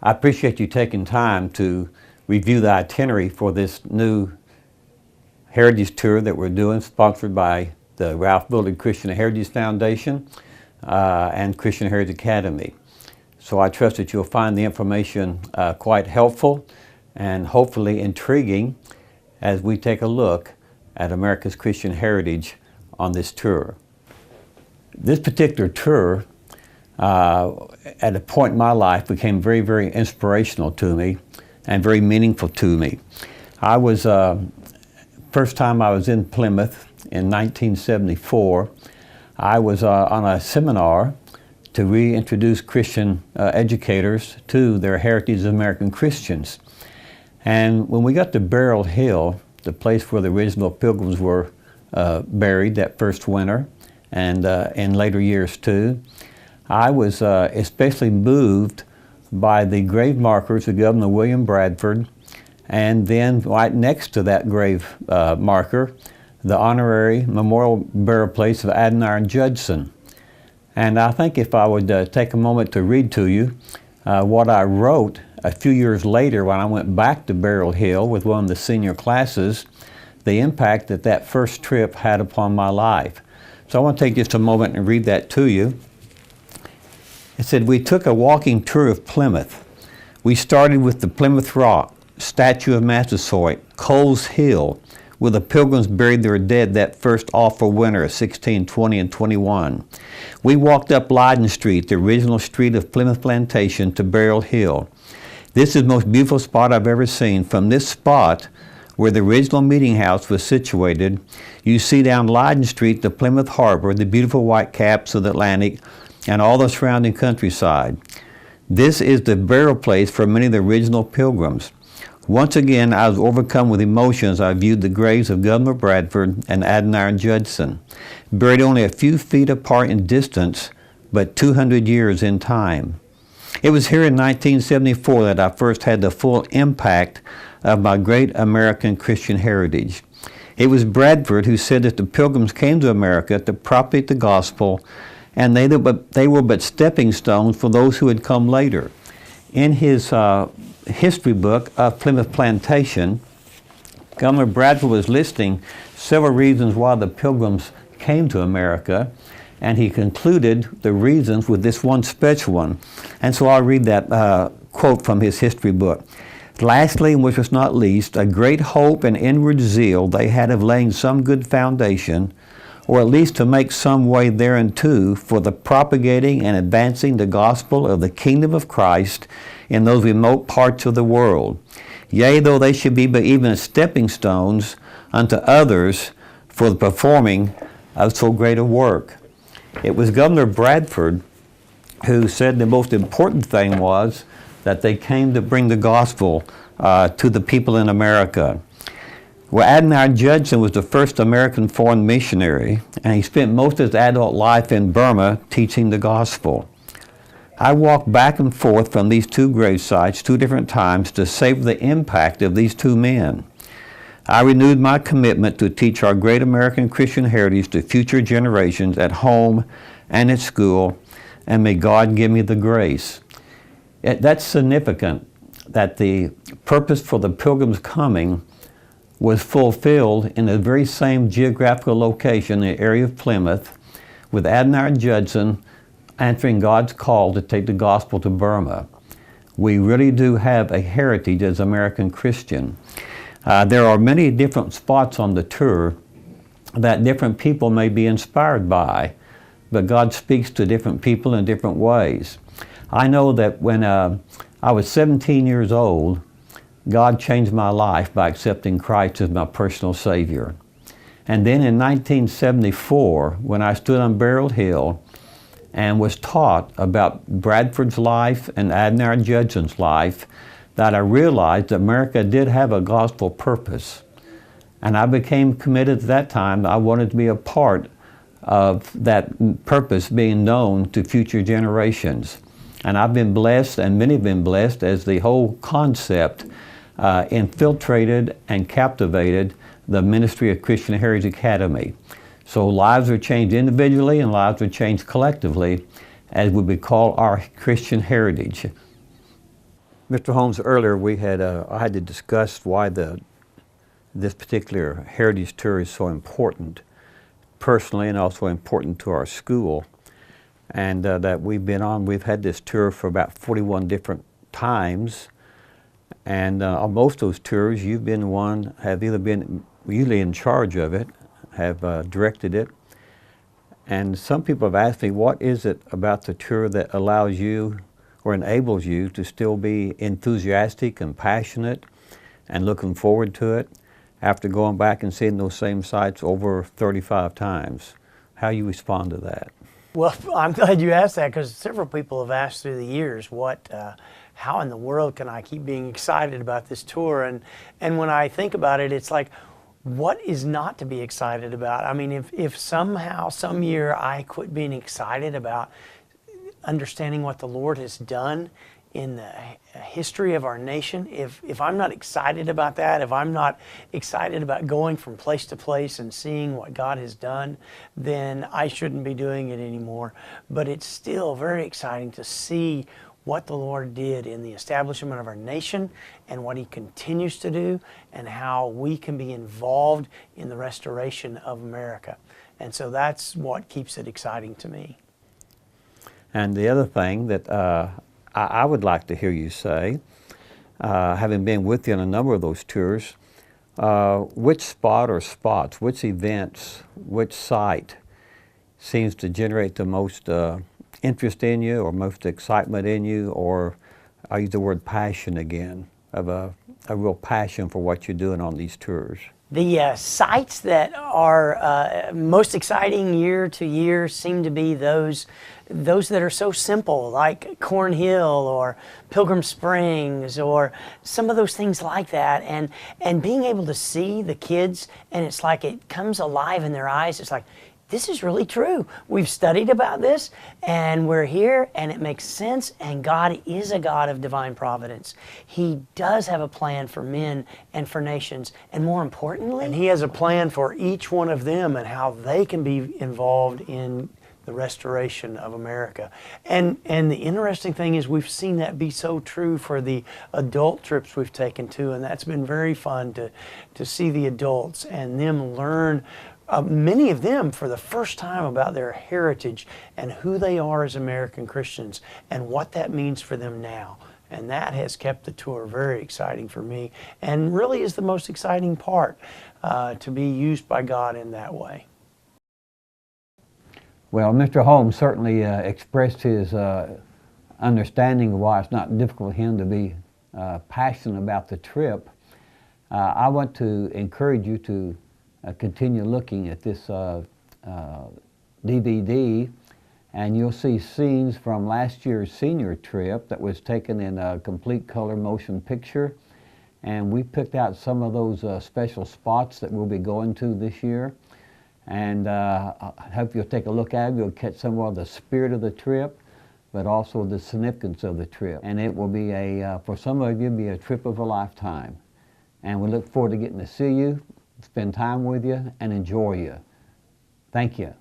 I appreciate you taking time to review the itinerary for this new Heritage Tour that we're doing, sponsored by the Ralph Bullard Christian Heritage Foundation and Christian Heritage Academy. So I trust that you'll find the information quite helpful and hopefully intriguing as we take a look at America's Christian heritage on this tour. This particular tour, at a point in my life, became very, very inspirational to me and very meaningful to me. I was, first time I was in Plymouth in 1974, I was on a seminar to reintroduce Christian educators to their heritage as American Christians. And when we got to Burial Hill, the place where the original Pilgrims were buried that first winter, and in later years too, I was especially moved by the grave markers of Governor William Bradford, and then right next to that grave marker, the honorary memorial burial place of Adoniram Judson. And I think if I would take a moment to read to you what I wrote a few years later when I went back to Burial Hill with one of the senior classes, the impact that that first trip had upon my life. So I want to take just a moment and read that to you. It said, "We took a walking tour of Plymouth. We started with the Plymouth Rock, statue of Massasoit, Coles Hill, where the Pilgrims buried their dead that first awful winter of 1620 and 21. We walked up Leyden Street, the original street of Plymouth Plantation, to Burial Hill. This is the most beautiful spot I've ever seen. From this spot, where the original meeting house was situated, you see down Leyden Street the Plymouth Harbor, the beautiful white caps of the Atlantic, and all the surrounding countryside. This is the burial place for many of the original Pilgrims. Once again, I was overcome with emotions. I viewed the graves of Governor Bradford and Adoniram Judson, buried only a few feet apart in distance, but 200 years in time. It was here in 1974 that I first had the full impact of my great American Christian heritage. It was Bradford who said that the Pilgrims came to America to propagate the gospel, and they were but stepping stones for those who had come later. In his history book of Plymouth Plantation, Governor Bradford was listing several reasons why the Pilgrims came to America, and he concluded the reasons with this one special one. And so I'll read that quote from his history book. "Lastly, and which was not least, a great hope and inward zeal they had of laying some good foundation, or at least to make some way thereunto, for the propagating and advancing the gospel of the kingdom of Christ in those remote parts of the world. Yea, though they should be but even stepping stones unto others for the performing of so great a work." It was Governor Bradford who said the most important thing was that they came to bring the gospel to the people in America. Well, Adoniram Judson was the first American foreign missionary, and he spent most of his adult life in Burma teaching the gospel. I walked back and forth from these two grave sites 2 different times to savor the impact of these 2 men. I renewed my commitment to teach our great American Christian heritage to future generations at home and at school, and may God give me the grace. That's significant that the purpose for the Pilgrims' coming was fulfilled in the very same geographical location, the area of Plymouth, with Adoniram Judson answering God's call to take the gospel to Burma. We really do have a heritage as American Christian. There are many different spots on the tour that different people may be inspired by, but God speaks to different people in different ways. I know that when I was 17 years old, God changed my life by accepting Christ as my personal Savior. And then in 1974, when I stood on Burial Hill and was taught about Bradford's life and Adoniram Judson's life, that I realized that America did have a gospel purpose. And I became committed at that time that I wanted to be a part of that purpose being known to future generations. And I've been blessed, and many have been blessed, as the whole concept infiltrated and captivated the ministry of Christian Heritage Academy. So lives are changed individually and lives are changed collectively as we call our Christian heritage. Mr. Holmes, earlier I had to discuss why this particular heritage tour is so important personally and also important to our school, and that we've had this tour for about 41 different times, and on most of those tours you've been one, have either been usually in charge of it, have directed it, and some people have asked me, what is it about the tour that allows you or enables you to still be enthusiastic and passionate and looking forward to it after going back and seeing those same sites over 35 times? How you respond to that? Well, I'm glad you asked that, because several people have asked through the years, how in the world can I keep being excited about this tour? And when I think about it, it's like, what is not to be excited about? I mean, if somehow, some year I quit being excited about understanding what the Lord has done in the history of our nation, if I'm not excited about that, if I'm not excited about going from place to place and seeing what God has done, then I shouldn't be doing it anymore. But it's still very exciting to see what the Lord did in the establishment of our nation and what He continues to do, and how we can be involved in the restoration of America. And so that's what keeps it exciting to me. And the other thing that I would like to hear you say, having been with you on a number of those tours, which spot or spots, which events, which site seems to generate the most interest in you, or most excitement in you, or I use the word passion again, of a real passion for what you're doing on these tours? The sites that are most exciting year to year seem to be those that are so simple, like Cornhill or Pilgrim Springs, or some of those things like that. And being able to see the kids, and it's like it comes alive in their eyes. It's like, this is really true. We've studied about this, and we're here, and it makes sense, and God is a God of divine providence. He does have a plan for men and for nations, and more importantly, and He has a plan for each one of them and how they can be involved in the restoration of America. And the interesting thing is, we've seen that be so true for the adult trips we've taken to, and that's been very fun to see the adults and them learn, many of them for the first time, about their heritage and who they are as American Christians and what that means for them now. And that has kept the tour very exciting for me, and really is the most exciting part, to be used by God in that way. Well, Mr. Holmes certainly expressed his understanding of why it's not difficult for him to be passionate about the trip. I want to encourage you to continue looking at this DVD, and you'll see scenes from last year's senior trip that was taken in a complete color motion picture, and we picked out some of those special spots that we'll be going to this year, and I hope you'll take a look at it. You'll catch some of the spirit of the trip, but also the significance of the trip, and it will be for some of you, be a trip of a lifetime. And we look forward to getting to see you, spend time with you, and enjoy you. Thank you.